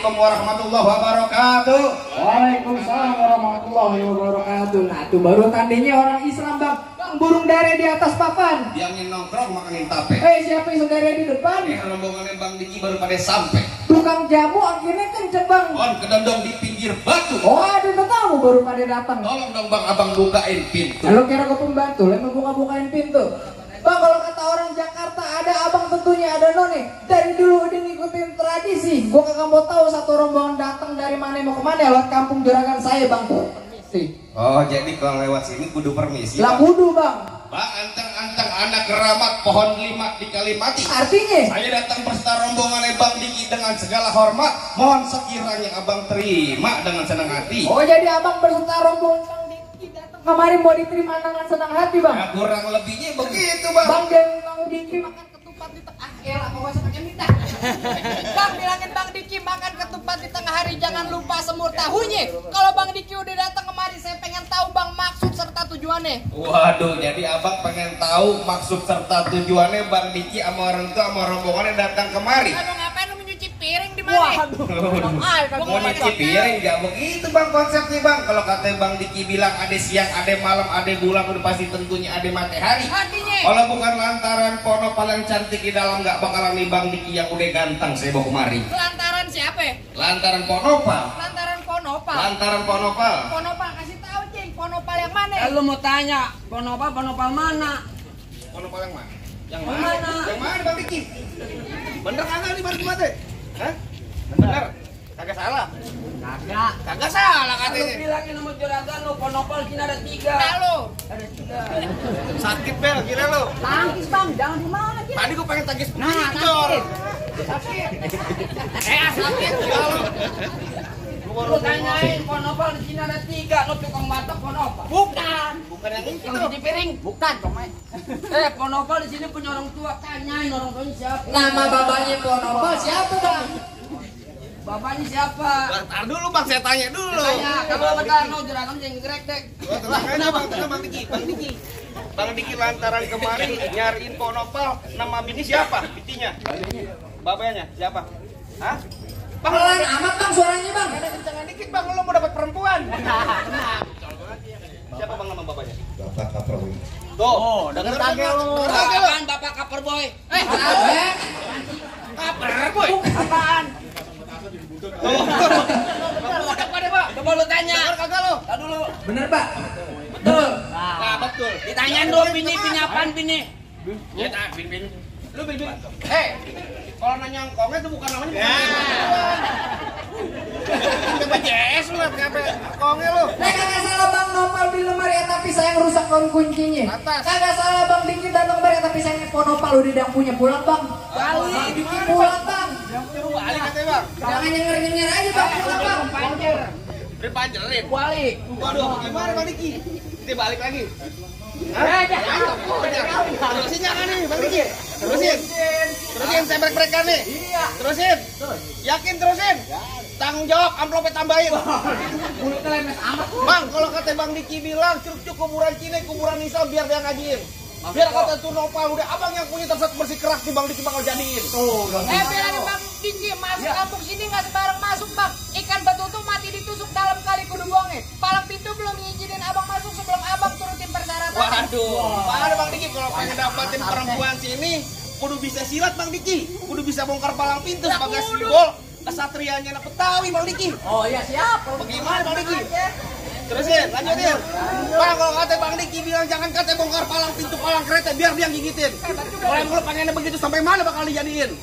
Assalamualaikum warahmatullahi wabarakatuh. Waalaikumsalam warahmatullahi wabarakatuh. Nah tuh baru tandanya orang Islam bang. Bang burung dare di atas papan. Yang ingin nongkrong makanin tape. Siapa yang saudara di depan? Rombongannya Bang Diki baru pada sampai. Tukang jamu akhirnya kenceng bang. Kedondong di pinggir batu. Ada tamu baru pada datang. Tolong dong Bang Abang bukain pintu. Kalau kira ke pembantu, lagi buka-bukain pintu. Bang kalau kata orang Jakarta ada abang tentunya ada none. Dari dulu udah ngikutin tradisi. Gua kagak mau tahu satu rombongan datang dari mana mau kemana lewat kampung juragan saya bang. Permisi. Oh jadi kalau lewat sini kudu permisi. Lah kudu bang. Bang anteng-anteng anak keramat pohon 5 di Kalimati. Artinya? Saya datang beserta rombongan Bang Diki dengan segala hormat. Mohon sekiranya abang terima dengan senang hati. Oh jadi abang beserta rombongan Bang Diki datang kemarin mau diterima dengan senang hati bang. Ya, kurang lebihnya begitu bang. Bang dan Bang Diki makan ketupat di tengah. Elah kok usah pakai minta. Bang bilangin Bang Diki makan ketupat di tengah hari jangan lupa semur tahunya. Kalau Bang Diki udah datang kemari saya pengen tahu Bang maksud serta tujuannya. Waduh, jadi abang pengen tahu maksud serta tujuannya Bang Diki sama orang tua sama rombongannya datang kemari. Aduh ngapain lu menyuci piring di mana? Mau nyuci piring gak begitu bang konsepnya bang. Kalau kata Bang Diki bilang ada siang, ada malam, ada bulan, udah pasti tentunya ada matahari. Artinya? Kalau bukan lantaran pono paling cantik di dalam gak bakalan nih Bang Diki yang udah ganteng saya bawa kemari. Lantaran siapa? Lantaran ponopal. Lantaran Ponopal. Lantaran ponopal. Ponopal kasih tahu cing, Ponopal yang mana? Lu mau tanya, Ponopal mana? Ponopal yang mana? Yang Yang mana? mana? Yang mana Bang Diki? Bener kagak nih Bang Diki? Hah? Bener? Kagak salah? Kagak. Kagak salah Lu katanya. bilangin sama juragan lu, Ponopal sini ada 3. Halo. Ada 3. Sakit bel, kira lo. Tangkis bang, jangan di mana gitu. Tadi gue pengen tangkis Nah, jor. sakit. Sakit. Lu tanyain Ponopal di sini ada 3, lu tukang batok Ponopal. Bukan yang itu. Yang cuci piring, bukan Tomai. Ponopal di sini punya orang tua, tanyain orang tuanya siapa. Nama babanya Ponopal siapa bang? Bapaknya siapa? Bentar dulu bang, saya tanya dulu. Tanya, kalau bentar no juragan jangan gerek dek. Tenang aja bang, tenang Bang Diki. Bang Diki lantaran kemarin nyariin Ponopal, nama bini siapa? Bininya? Bapaknya siapa? Hah? Bang, Pelan amat bang suaranya bang. ada kencangan dikit bang, lo mau dapat perempuan. Siapa bang nama bapaknya? Bapak Kaprowi. Tuh, denger kagak lu? Denger kagak lu? Apaan Bapak Kaperboy? Kaperboy. Apaan? Udah pada pak. Coba lu tanya. Denger kagak lu? Tadi dulu. Bener pak? Betul. Nah, betul. Ditanyain dulu bini apaan bini? Ya tak, bin. Lu bin. Kalau nanya ngkongnya itu bukan namanya. Coba JS lu, kenapa ngkongnya lu? Kagak salah bang nopal di lemari tapi saya rusak kuncinya. Atas. Kagak salah bang Diki datang kemari tapi saya Ponopal udah yang punya pulang bang. Balik. Bang Diki pulang bang. Balik katanya bang. Jangan nyenger aja bang pulang bang. Dipanjerin. Balik. Waduh, gimana Bang Diki? Dia balik lagi. Hah? Terusin jangan nih Bang Diki. Terusin, saya break-breakan nih. Iya. Terusin. Yakin terusin? Tanggung jawab, amplopnya tambahin. Mulut lemes amat. Bang, kalau kata Bang Diki bilang curug kuburan Cina, kuburan Islam biar dia ngajiin. Biar kata tuh Nopal udah abang yang punya terset bersih keras di Bang Diki bakal jadiin. Bilangin Bang Diki masuk kampung sini nggak sembarang masuk bang. Ikan betutu mati ditusuk dalam kali kudu buangnya. Palang pintu belum ngizinin abang masuk sebelum abang turutin persyaratan. Waduh, mana Bang Diki kalau pengen dapetin perempuan sini, kudu bisa silat Bang Diki, kudu bisa bongkar palang pintu sebagai simbol kesatrianya anak Betawi Bang Diki. Oh iya siap. Bagaimana Bang Diki? Terusin, lanjutin. Bang, kalau kata Bang Diki bilang jangan kata bongkar palang pintu, palang kereta biar dia yang gigitin. Kalau yang lu pengennya begitu sampai mana bakal dijadiin?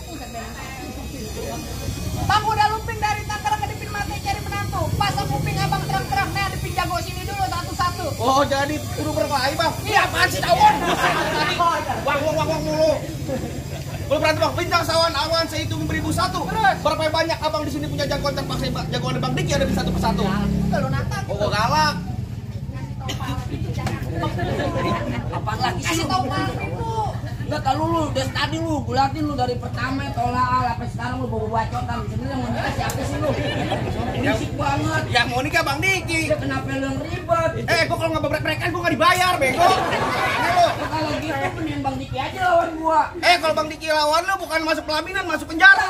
Bang udah lumping dari Tangerang ke Dipin Mati cari menantu. Pasang kuping abang terang-terang. Nih Dipin jago sini dulu satu-satu. Oh, jadi kudu berkelahi Bang. Iya, apaan sih tawon? Wang mulu. Boleh berantem Bang, bintang sawan awan saya hitung 1001. Berapa banyak abang di sini punya jagoan terpaksa jagoan Bang Diki ada di satu persatu. Kalau nantang. Oh, galak. Apaan lagi sih? Kasih tahu palang pintu. Enggak kalau lu dari tadi lu gulatin lu dari pertama tolak sampai sekarang lu bawa bacotan. Sebenarnya mau nikah siapa sih lu? Berisik banget. Yang mau nikah Bang Diki. Kenapa lu yang ribet? Gua kalau nggak bebrek-brekan gua nggak dibayar, bego. Ini lo. Kalau gitu mending Bang Diki aja lawan gua. Kalau Bang Diki lawan lo bukan masuk pelaminan, masuk penjara.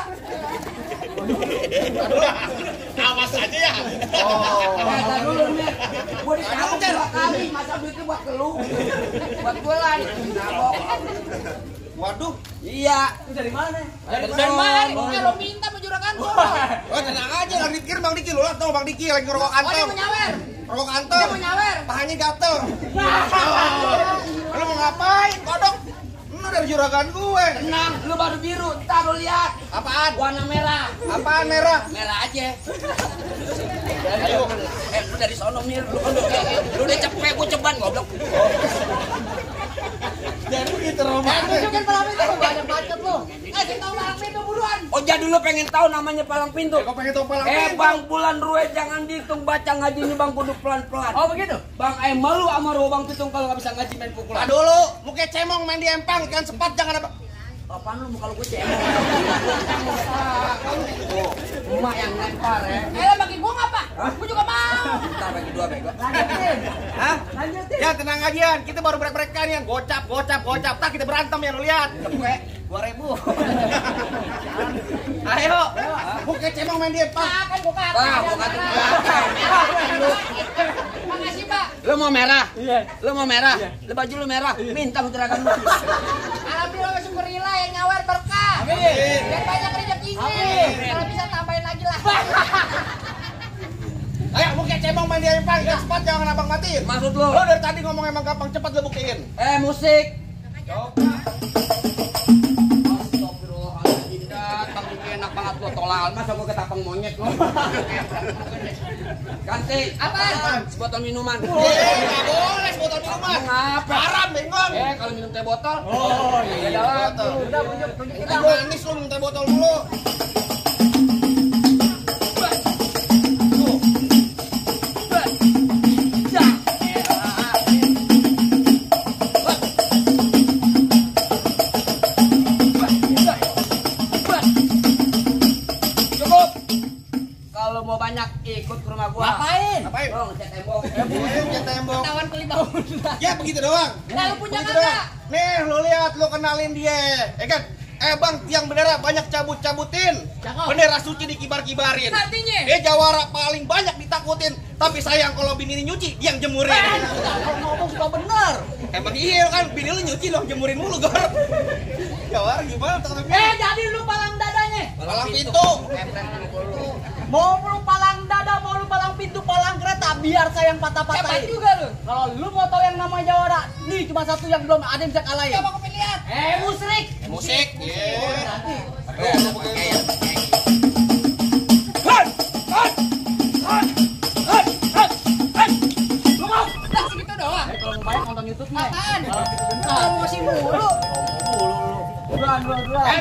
Awas aja ya. Kata dulu nih, gua ditabok 2 kali, masa duitnya buat lu? Buat gua lah ditabok. Waduh. Iya. Dari mana? Dari Lo minta mau juragan gua. Oh, tenang aja, lagi dikir Bang Diki, lu lihat tuh Bang Diki lagi ngerokok Oh, dia kantong. mau nyawer. Rokok Dia kantong. mau nyawer. Pahanya gatel. Lu mau ngapain, kodok? Lu dari juragan gue. Tenang, lu baru biru, ntar lu lihat. Apaan? Warna merah. Apaan merah? Merah aja. Ayo. Lu dari sono mir, lu udah cepet, gua ceban goblok. Jadi gitu rumahnya. Tunjukin palang pintu banyak bacot lo. Kasih tahu palang pintu buruan. Oh jadi lu pengen tahu namanya palang pintu? Kok pengen tahu palang pintu? Bang Bulan Rue jangan dihitung baca ngajinya Bang kudu pelan-pelan. Oh begitu? Bang malu sama Rue Bang Pitung kalau nggak bisa ngaji main pukulan. Dulu, muka cemong main di empang, ikan sepat jangan apa. Apaan lu muka lu gue cemong? Emak yang lempar ya. Bagi gua ngapa? Gua juga mau. Ntar bagi 2 bego. Lanjutin. Hah? Lanjutin. Ya tenang aja, kita baru break-breakan ya. Gocap. Tak kita berantem ya, lu lihat. Cepet, 2.000. Ayo, muka cemong main di empang. Kan gua kata. Gua kata Makasih, Pak. lu mau merah? Iya. Lu mau merah? Lu baju lu merah. Minta juragan lu. Alhamdulillah syukurillah yang nyawer berkah. Amin. Yang banyak rezekinya. Kalau bisa tambahin lagi lah. Ayo, muka cemong main di empang, ikan sepat jangan abang matiin. Maksud lu? Lu dari tadi ngomong emang gampang, cepat lu buktiin. Musik. Coba. Astagfirullahaladzim, Bang Diki enak banget lu tolal. Masa gua ketapang monyet lu. Ganti. Apaan? Sebotol minuman. Nggak boleh botol minuman. Ngapa? Haram, bengong. Kalau minum teh botol. Oh iya, botol. Udah tunjukin Ini manis lu minum teh botol mulu. Cukup. Kalau mau banyak ikut ke rumah gua. Ngapain? Ngapain? Oh, ngecat tembok. Ngecat tembok. Tawan kali tahun. Ya begitu doang. Nah, lu punya Begitu doang. kagak? Nih, lu lihat, lu kenalin dia. Kan? Bang, tiang bendera banyak cabut-cabutin. Cakep. Bendera suci dikibar-kibarin. Artinya? Dia jawara paling banyak ditakutin. Tapi sayang kalau bini ini nyuci, dia yang jemurin. Kalau ngomong suka bener. Emang iya kan, bini lu nyuci lo jemurin mulu, Gor. Jawara gimana? Jadi lu palang dadanya. Palang pintu. Mau lu palang dada, mau lu palang pintu, palang kereta, biar saya yang patah-patahin. Hebat juga lu. Kalau lu mau tahu yang namanya Jawara, nih cuma satu yang belum ada yang bisa kalahin. Coba aku lihat. Musrik. Musik. Iya. Lu mau? Udah segitu doang. Kalau mau banyak nonton YouTube nih. Apaan? Kalau masih mulu. Duluan.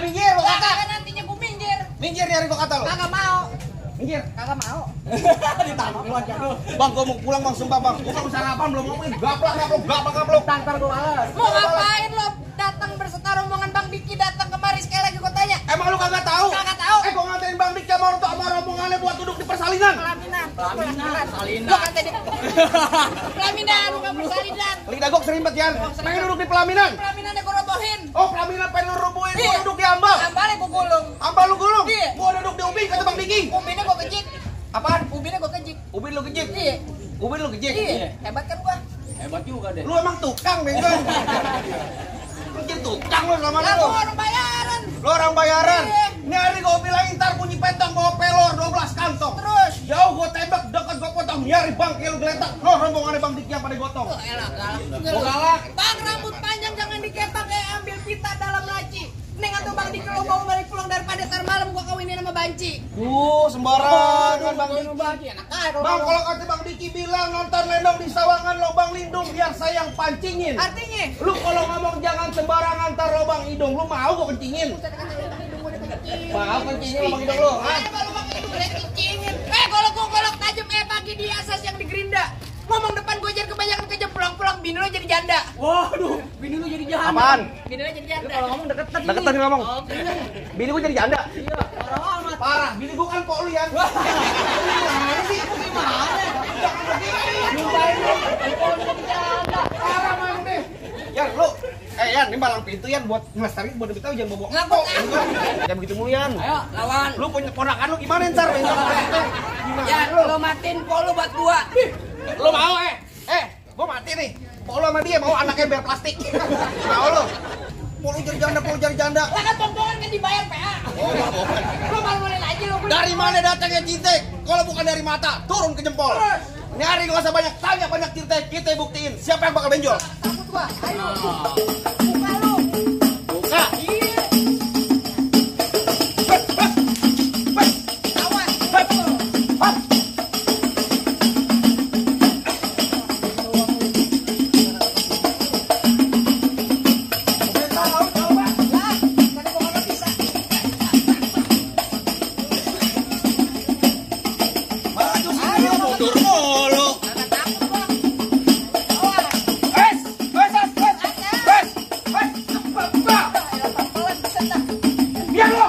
Minggir, lu kata. Kan nantinya gua minggir. Minggir dari gua kata lu. Kagak mau. Minggir. Kagak mau. Ditambah lu aja lu. Bang, gua mau pulang Bang, sumpah Bang. Gua belum sarapan, belum ngomongin. Gaplak. Tantar gua males. Mau ngapain lo datang berserta rombongan Bang Diki datang kemari sekali lagi gua tanya. Emang lu kagak tahu? Kagak tahu. Gua ngatain Bang Dik sama rombongannya buat duduk di persalinan. Pelaminan. Lo kata dia. Pelaminan bukan persalinan. Lidah gua serimpet ya. Pengen duduk di pelaminan. Pelaminannya gua robohin. Oh, pelaminan pengen lu rubuhin. Gua Iya. duduk di ambal. Ambalnya gua gulung. Ambal lu gulung. Iya. Gua duduk di ubin kata Bang Diki. Ubinnya gua kejik. Apaan? Ubinnya gua kejik. Ubin lu kejik. Iya. Ubin lu kejik. Iya. Hebat kan gua. Hebat juga deh. Lu emang tukang, bengong. Lu jadi tukang lu sama Lah lu. gua orang bayaran. Lu orang bayaran. Iya. Ini hari gua bilangin ntar bunyi petong bawa pelor 12 kantong. Terus. Jauh gua tembak, dekat gua potong, nyari bang lu geletak. Loh, rombongannya Bang Diki yang pada gotong. Oh, elah, galak juga Gua lu. galak. Bang, rambut panjang jangan dikepak kayak ambil pita dalam laci. Neng atau Bang Diki lo bawa balik pulang daripada ntar malam gua kawinin sama Banci. Sembarangan Bang Diki. Banci enak aja Bang, kalau kata Bang Diki bilang nonton Lenong di Sawangan lobang lindung biar saya yang pancingin. Artinya? Lu kalau ngomong jangan sembarangan ntar lobang hidung, lu mau gua kencingin? Mau kencingin lobang hidung lu, ha? Kalau gua golok tajam pagi di asas yang di Gerinda. Ngomong depan gua jangan kebanyakan kejam pulang-pulang bini lo jadi janda. Waduh, Bini lo jadi janda. apaan? Bini lo jadi janda. Kalau ngomong deket-deket. Deketan ngomong. Oke. Bini gua jadi janda. Iya, parah amat. Parah, bini gua kan kok lu ya. Gimana sih? Gimana? Nyumpain lo. Kalau jadi janda. Parah emang deh. Ya lu, Yan, ini balang pintu Yan buat ngelestariin buat demi tahu jangan bawa ngaku. Jangan begitu mulu Yan. Ayo, lawan. Lu punya ponakan lu gimana ntar? Ya, lo matiin polo buat gua. Lu mau gua mati nih. Polo sama dia mau anaknya biar plastik. Mau lu? Polo jadi janda. Lah kan pompongan kan dibayar PA. Oh, pompongan. Lu malu-maluin aja lu. Dari mana datangnya cinta? Kalau bukan dari mata, turun ke jempol. Nyari gak usah banyak, tanya banyak cinta, kita buktiin siapa yang bakal benjol. Takut gua. Ayo. Buka lu. Buka. Iya. Awas. Maju sini mundur mulu. Biar lo.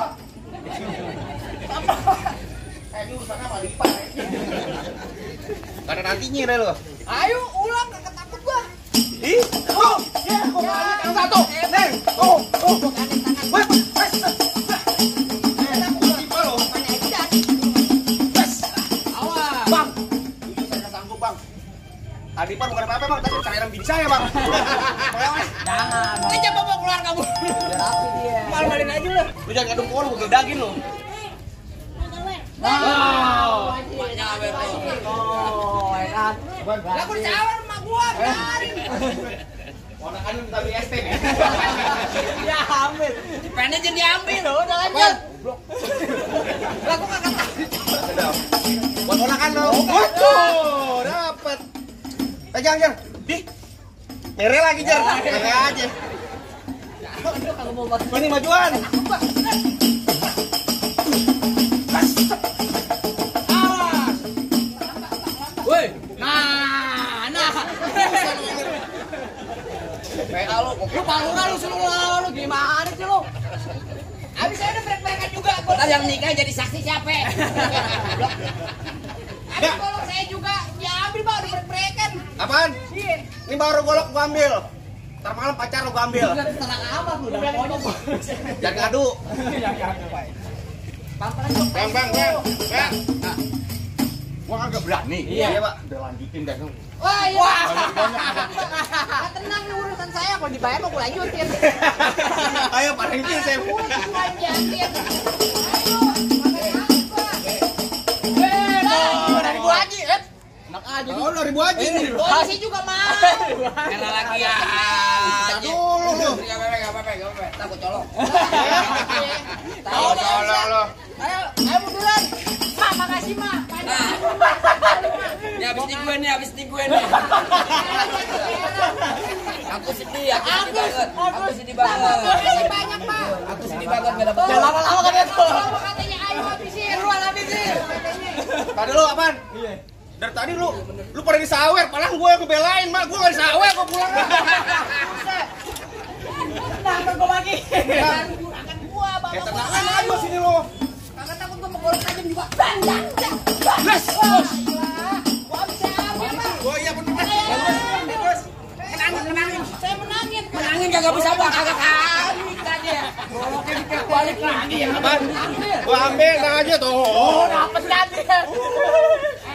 Jurusannya apa lipat? Karena nantinya deh lo. Ayo ulang, gak takut gua. Ih, oh, ya, kok balik yang satu. Neng, oh. Wes, Bang, jujur saya nggak sanggup bang. Adipan bukan apa-apa bang, tapi cairan bini saya bang. Jangan. Ini coba mau keluar kamu. Tapi dia. Malu-maluin aja lu. Lu jangan ngadung pohon, gue gedagin lu. Wow. Banyak apa itu? Oh, enak. Lah gua dicawar sama gua, biarin. Ponakan lu minta beli es teh. Ya ambil. Pengen jadi ambil. Udah lanjut. Lah gua kagak takut. Buat ponakan lu. Waduh, dapet. Jangan. Di. Mere lagi jar. Mere aja. Aduh, kagak mau bantu. Ini majuan. Woi, PA lu palungan lu gimana sih lu? Abis saya udah brek-brekan juga. ntar yang nikah jadi saksi siapa? Abis golok saya juga diambil bang, udah brek-brekan. Apaan? Iya. Ini baru golok gua ambil. Ntar malam pacar lu gua ambil. Tenang amat lu, udah pokoknya. Jangan ngadu. Bang. Nah. Gua kagak berani. Iya, Pak. Udah lanjutin dah. Wah, iya. Nah, tenang nih urusan saya, kalau dibayar mau gue lanjutin. Ayo parengin saya. Cuma jantin. Ayo, dari Bu Haji, enak aja. Oh, dari Bu Haji nih. Polisi juga mau. Kena lagi ya. Kita dulu lu. Gak apa-apa. Takut colok. Tahu lo. Ayo munduran. Mak, makasih mak. Ini habis di gue nih. Aku sedih banget. Makasih banyak pak. Aku sedih banget gak dapet. Lama-lama katanya tuh. Katanya ayo habisin. Lu habisin. Tadi lu apaan? Iya. Dari tadi lu pada disawer, palang gue yang ngebelain, mak gue gak disawer, gue pulang. Nah, ntar gue bagi. Akan gua bapak. Ya tenang aja sini lu. Kagak takut gua menggolok tajam juga. Bang. Les. Gua bisa ambil pak. Oh iya bener. Menangin. Saya menangin. Menangin kagak bisa bang, kagak kan dia. Goloknya dibalik lagi ya. Apaan? Gua ambil tenang aja tuh. Oh, dapet jadi.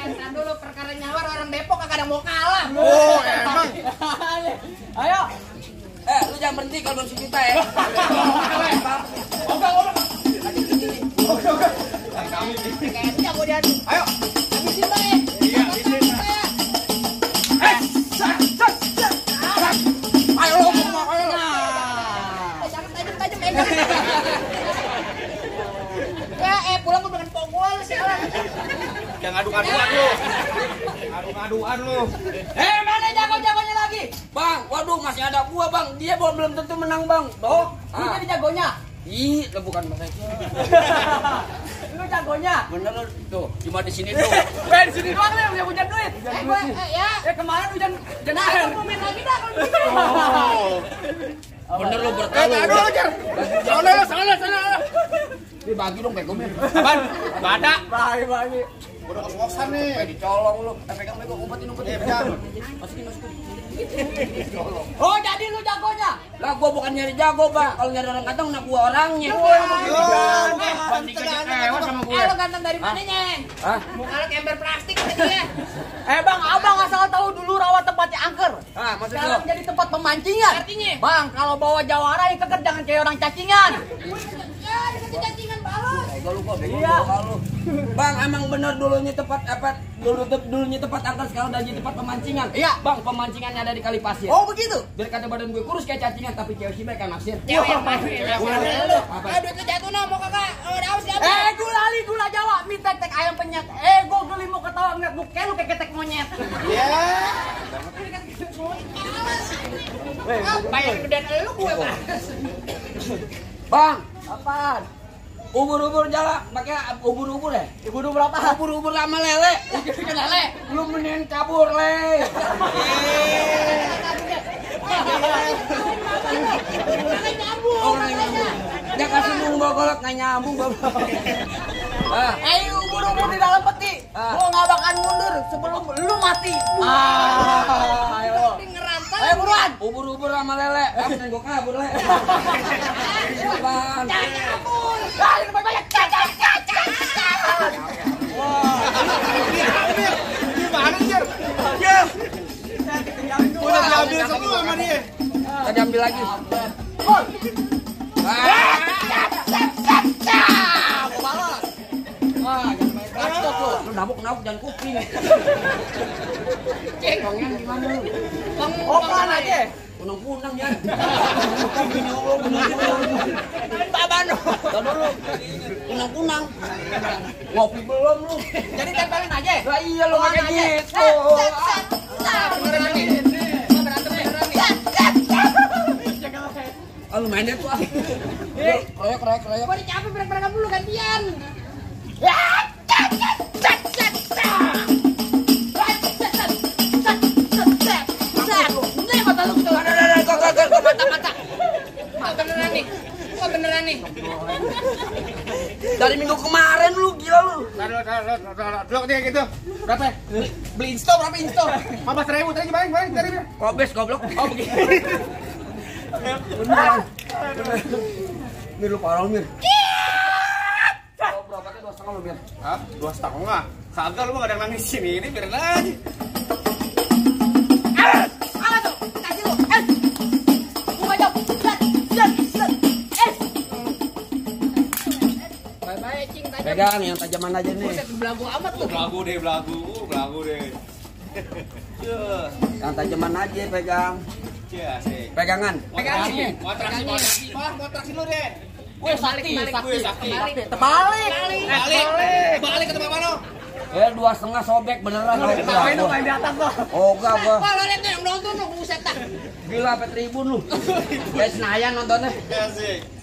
Entar dulu perkara nyawar orang Depok kagak ada mau kalah. Oh, emang. Ayo. Lu jangan berhenti kalau belum sejuta ya. Oke. Kayaknya gua diadu. Ayo. Habisin Mbak ya. Iya, habisin. Ayo lu semua, ayo lu. Jangan tajam-tajam enggak. Ya, pulang gua dengan pokok sekarang. Jangan ngadu-ngaduan lu. Ngadu-ngaduan lu. Mana jago-jagonya lagi? Bang, waduh masih ada gua bang. Dia belum tentu menang bang. Oh, lu jadi jagonya. Ih, lu bukan mas itu. Lu jagonya. Bener lu tuh, cuma di sini tuh. Di sini doang nih yang hujan duit. Ya. Kemarin hujan air. Mau main lagi dah kalau gitu. Bener lu bertalu. Aduh, Jar. Salah. Dibagi dong pegom ya. Apaan? Gak ada. Bagi. Udah kos-kosan nih. Dicolong lu. Pegang obatin. Iya, pegang. Masukin. Oh, jadi lu jagonya? Lah gua bukan nyari jago, Bang. Kalau nyari orang ganteng nak gua orangnya. Banding aja kewat sama gue. Lu ganteng dari mananya? Hah? Muka lu ember plastik dia. Bang, abang asal tahu dulu rawa tempatnya angker. Ah, maksud lu? Sekarang jadi tempat pemancingan. Artinya? Bang, kalau bawa jawara yang keker jangan kayak orang cacingan. Ya, dikasih cacingan balon. Gua lupa, iya. Bang, emang bener dulunya tempat apa? Dulunya tempat angker, sekarang udah jadi tempat pemancingan. Iya. Bang, pemancingannya ada di kali pasir. Oh, begitu. Biar kata badan gue kurus kayak cacingan, tapi cewek sih baik kan naksir. Cewek yang pasir. Duit lu jatuh nah, mau kakak. Daus siapa? Gula Jawa, mie tek ayam penyet. Gua geli mau ketawa ngeliat muka lu kayak ketek monyet. Ya. Bayar gedean lu gue, Bang. Bang, Apaan? ubur-ubur jala, pakai ubur-ubur ya? Ibu lu berapa? Ubur-ubur sama lele. Lele. Lu mending kabur, Le. Orang yang nyambung. Dia kasih nunggu golok nggak nyambung, Bapak. Ayo ubur-ubur di dalam peti. Gua nggak bakal mundur sebelum lu mati. Ayo. Ayo buruan. Ubur-ubur sama lele. Mending gua kabur, Le. Bang. Jangan kabur. Ini banyak. Gimana Jer? Ya. Udah diambil semua sama dia. Tadi ambil lagi. Lu nabuk jangan kuping. Cengkongnya gimana lu? Operan aja. Punang-punang ya. Babano. Tahan dulu. Punang-punang. Ngopi belum lu? Jadi tempelin aja. Lah iya lu kayak gitu. Beneran nih. Ah lu mainnya tuh ah. Kroyok. Gua capek berang-berang dulu gantian. Beneran nih. Dari minggu kemarin lu gila lu. Dulu dia gitu. Berapa? Beli insto berapa insto? 15.000 tadi balik dari dia. Kobes goblok. Oh begitu. Beneran. Mir lu parah Mir. Oh, berapa teh 2,5 lu Mir? Hah? 2,5? Kagak lu mah gak ada yang nangis sini. Ini biarin aja. Apa tuh? Kasih lu. Gua jawab. Bye-bye, cing. Pegang yang tajaman aja nih. Buset, belagu amat lu. Belagu deh. Yang tajaman aja pegang. Iya, sih. Pegangan. Pegangin. Mau atraksi lu deh. Gue sakti. Sakti. Terbalik. Balik ke tempat mana? 2,5 sobek beneran. Ngapain lu main di atas lo? Oh enggak gua. Wah, lo liat tuh yang nonton lu, buset dah. Gila sampai tribun lu. Kayak Senayan nontonnya. Asik.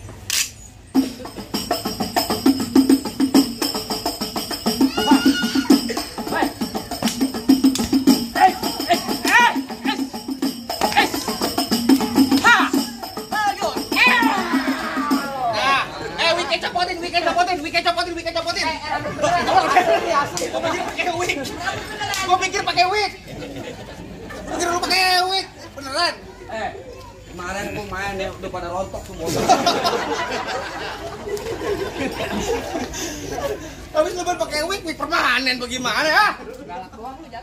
Weekend copotin. Gua pikir pakai wig. Pikir lu pakai wig. Beneran. Kemarin gua main ya udah pada rontok semua. Habis lu pakai wig permanen bagaimana ya?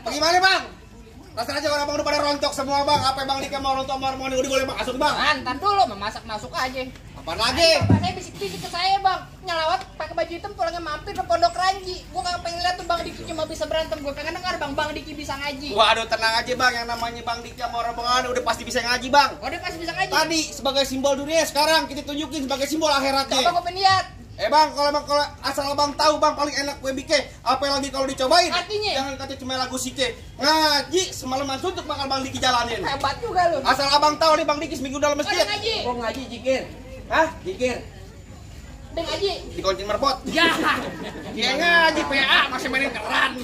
Bagaimana, Bang? Rasanya aja orang Bang udah pada rontok semua, Bang. Apa Bang Dika mau rontok mau udah boleh masuk, Bang? Ntar dulu memasak masuk aja. Apaan lagi? Saya bisik-bisik ke saya, Bang. Nyelawat pakai baju hitam pulangnya mampir ke Pondok Ranji. Gua kagak pengen lihat tuh Bang Diki cuma bisa berantem. Gua pengen dengar Bang Diki bisa ngaji. Waduh, tenang aja, Bang. Yang namanya Bang Diki sama rombongan udah pasti bisa ngaji, Bang. Oh, dia pasti bisa ngaji. Tadi sebagai simbol dunia, sekarang kita tunjukin sebagai simbol akhiratnya. Coba gua pengen lihat. Bang, kalau asal abang tahu Bang paling enak kue bike, apa lagi kalau dicobain? Artinya? Jangan kata cuma lagu sike. Ngaji semalaman suntuk bakal Bang Diki jalanin. Hebat juga lu. Asal abang tahu nih Bang Diki seminggu dalam Oh, dia masjid. ngaji. Oh ngaji jikir. Hah? Jikir. Dia ngaji. Di kuncin merbot. Ya. Dia ngaji PA masih mainin keran.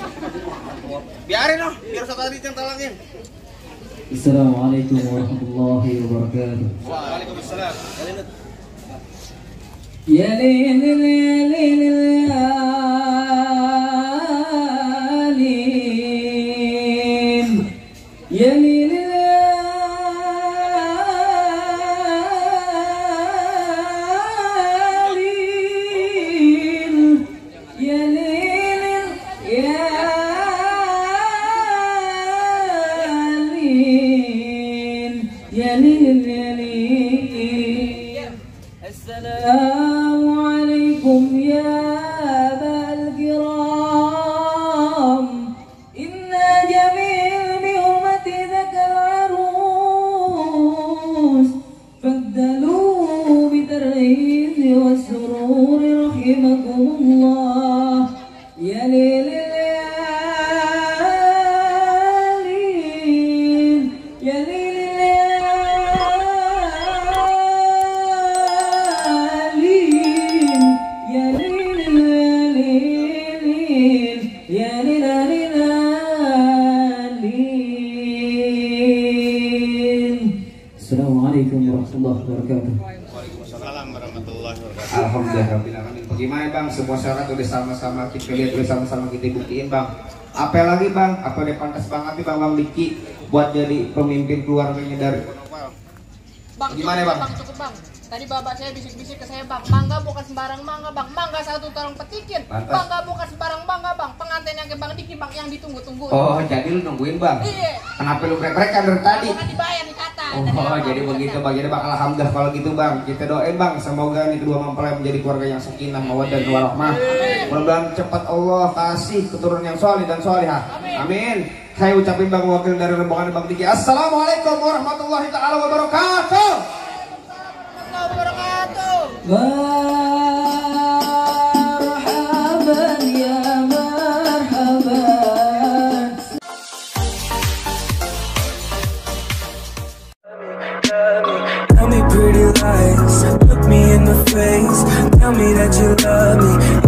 Biarin loh, biar satu tadi yang talangin. Assalamualaikum warahmatullahi wabarakatuh. Waalaikumsalam. Ya lil ya lil Assalamualaikum ya abal kiram, inna jamil bihurmati dzakal arus, faddalu bitarhizi wassururi rahimakumullah. Ya lilil ya Assalamualaikum warahmatullahi wabarakatuh. Waalaikumsalam warahmatullahi wabarakatuh. Alhamdulillahirrahmanirrahim. Bagaimana bang? Semua syarat udah sama-sama kita lihat, udah sama-sama kita buktiin bang. Apa lagi bang? Apa udah pantas banget nih bang Diki buat jadi pemimpin keluarganya dari Bang, gimana cukup, bang? Cukup bang. Tadi bapak saya bisik-bisik ke saya bang, mangga bukan sembarang mangga bang, mangga satu tolong petikin. Pantas. Mangga bukan sembarang mangga bang, pengantin yang ke bang Diki bang yang ditunggu-tunggu. Oh jadi lu nungguin bang? Iya. Kenapa lu mereka dari tadi? Bukan dibayar nih kata. Oh jadi begitu bang, jadi bang alhamdulillah kalau gitu bang. Kita doain bang, semoga nih kedua mempelai menjadi keluarga yang sakinah, mawaddah dan warahmah. Mudah-mudahan cepat Allah kasih keturunan yang soleh dan solehah. Amin. Saya ucapin bang wakil dari rombongan bang Diki. Assalamualaikum warahmatullahi taala wabarakatuh. Marhaban ya marhaban. Tell me pretty lies, look me in the face. Tell me that you love me,